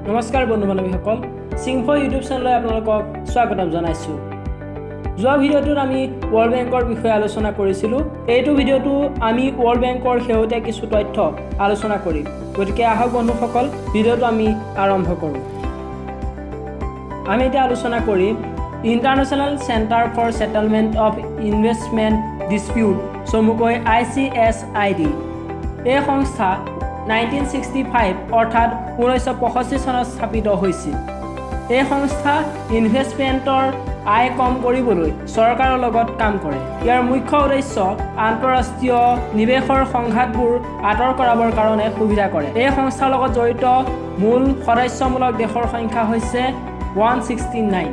নমস্কাৰ বন্ধু বান্ধৱীসকল, সিংফো ইউটিউব চেনেললৈ আপোনালোকক স্বাগতম জনাইছোঁ। যোৱা ভিডিঅ'টোত আমি ৱৰ্ল্ড বেংকৰ বিষয়ে আলোচনা কৰিছিলোঁ। এইটো ভিডিঅ'টো আমি ৱৰ্ল্ড বেংকৰ শেহতীয়া কিছু তথ্য আলোচনা কৰিম। গতিকে আহক বন্ধুসকল, ভিডিঅ'টো আমি আৰম্ভ কৰোঁ। আমি এতিয়া আলোচনা কৰিম international centre for settlement of investment dispute, চমুকৈ ICSID। এই সংস্থা 1965 অৰ্থাৎ 1965 চনত স্থাপিত হৈছিল। এই সংস্থা ইনভেষ্টমেণ্টৰ আয় কম কৰিবলৈ চৰকাৰৰ লগত কাম কৰে। ইয়াৰ মুখ্য উদ্দেশ্য আন্তঃৰাষ্ট্ৰীয় নিৱেশৰ সংঘাতবোৰ আঁতৰ কৰাবৰ কাৰণে সুবিধা কৰে। এই সংস্থাৰ লগত জড়িত মূল সদস্যমূলক দেশৰ সংখ্যা হৈছে 169।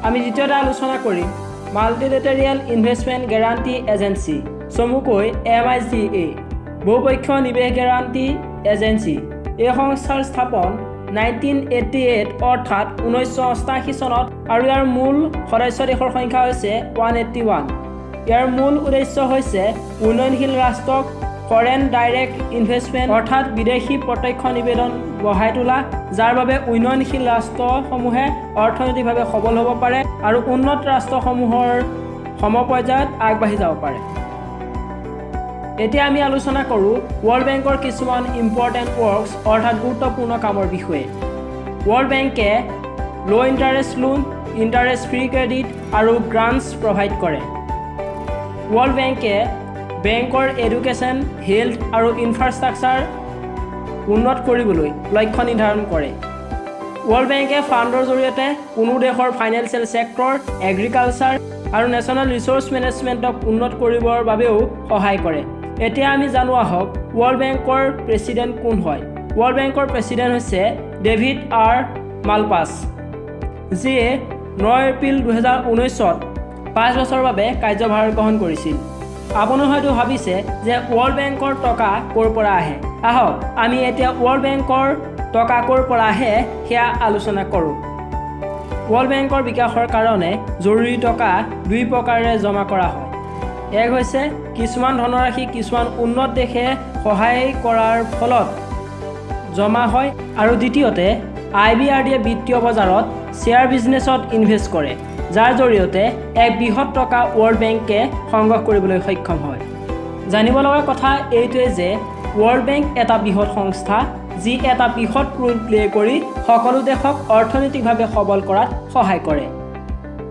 আমি দ্বিতীয়তে আলোচনা কৰিম মাল্টিলেটেৰিয়েল ইনভেষ্টমেণ্ট গেৰাণ্টি এজেঞ্চি, চমুকৈ MIGA, বহুপক্ষীয় নিৱেশ গেৰাণ্টি এজেঞ্চি। এই সংস্থাৰ স্থাপন 1988 অৰ্থাৎ 1988 চনত আৰু ইয়াৰ মূল সদস্য দেশৰ সংখ্যা হৈছে 181। ইয়াৰ মূল উদ্দেশ্য হৈছে উন্নয়নশীল ৰাষ্ট্ৰক ফৰেন ডাইৰেক্ট ইনভেষ্টমেণ্ট অৰ্থাৎ বিদেশী প্ৰত্যক্ষ নিবেদন বঢ়াই তোলা, যাৰ বাবে উন্নয়নশীল ৰাষ্ট্ৰসমূহে অৰ্থনৈতিকভাৱে সবল হ'ব পাৰে আৰু উন্নত ৰাষ্ট্ৰসমূহৰ সমপৰ্যায়ত আগবাঢ়ি যাব পাৰে। এতিয়া আমি আলোচনা কৰোঁ ৱৰ্ল্ড বেংকৰ কিছুমান ইম্পৰ্টেণ্ট ৱৰ্কছ অৰ্থাৎ গুৰুত্বপূৰ্ণ কামৰ বিষয়ে। ৱৰ্ল্ড বেংকে ল' interest loan, interest free credit আৰু গ্ৰাণ্টছ প্ৰভাইড কৰে। ৱৰ্ল্ড বেংকে বেংকৰ এডুকেশ্যন, হেল্থ আৰু ইনফ্ৰাষ্ট্ৰাকচাৰ উন্নত কৰিবলৈ লক্ষ্য নিৰ্ধাৰণ কৰে। ৱৰ্ল্ড বেংকে ফাণ্ডৰ জৰিয়তে কোনো দেশৰ ফাইনেন্সিয়েল ছেক্টৰ, এগ্ৰিকালচাৰ আৰু নেশ্যনেল ৰিচ'ৰ্চ মেনেজমেণ্টক উন্নত কৰিবৰ বাবেও সহায় কৰে। এতিয়া আমি জানো আহক ৱৰ্ল্ড বেংকৰ প্ৰেছিডেণ্ট কোন হয়। ৱৰ্ল্ড বেংকৰ প্ৰেছিডেণ্ট হৈছে ডেভিড আৰ মালপাছ, যিয়ে 9 এপ্ৰিল 2019 5 বছৰৰ বাবে কাৰ্যভাৰ গ্ৰহণ কৰিছিল। আপুনি হয়তো ভাবিছে যে ৱৰ্ল্ড বেংকৰ টকা ক'ৰ পৰা আহে। আহক আমি এতিয়া ৱৰ্ল্ড বেংকৰ টকা ক'ৰ পৰা আহে সেয়া আলোচনা কৰোঁ। ৱৰ্ল্ড বেংকৰ বিকাশৰ কাৰণে জৰুৰী টকা দুই প্ৰকাৰেৰে জমা কৰা হয়। এক হৈছে কিছুমান ধনৰাশি কিছুমান উন্নত দেশে সহায় কৰাৰ ফলত জমা হয়, আৰু দ্বিতীয়তে IBRDয়ে বিত্তীয় বজাৰত শ্বেয়াৰ বিজনেছত ইনভেষ্ট কৰে, যাৰ জৰিয়তে এক বৃহৎ টকা ৱৰ্ল্ড বেংকে সংগ্ৰহ কৰিবলৈ সক্ষম হয়। জানিব লগা কথা এইটোৱে যে ৱৰ্ল্ড বেংক এটা বৃহৎ সংস্থা, যি এটা বৃহৎ ৰোল প্লে কৰি সকলো দেশক অৰ্থনৈতিকভাৱে সবল কৰাত সহায় কৰে।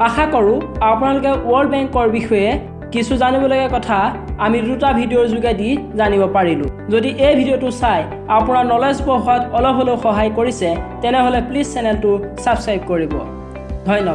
আশা কৰোঁ আপোনালোকে ৱৰ্ল্ড বেংকৰ বিষয়ে কিছু জানিবলগীয়া কথা আমি দুটা ভিডিঅ'ৰ যোগেদি জানিব পাৰিলোঁ। যদি এই ভিডিঅ'টো চাই আপোনাৰ নলেজ বঢ়োৱাত অলপ হ'লেও সহায় কৰিছে, তেনেহ'লে প্লিজ চেনেলটো ছাবস্ক্ৰাইব কৰিব। ধন্যবাদ।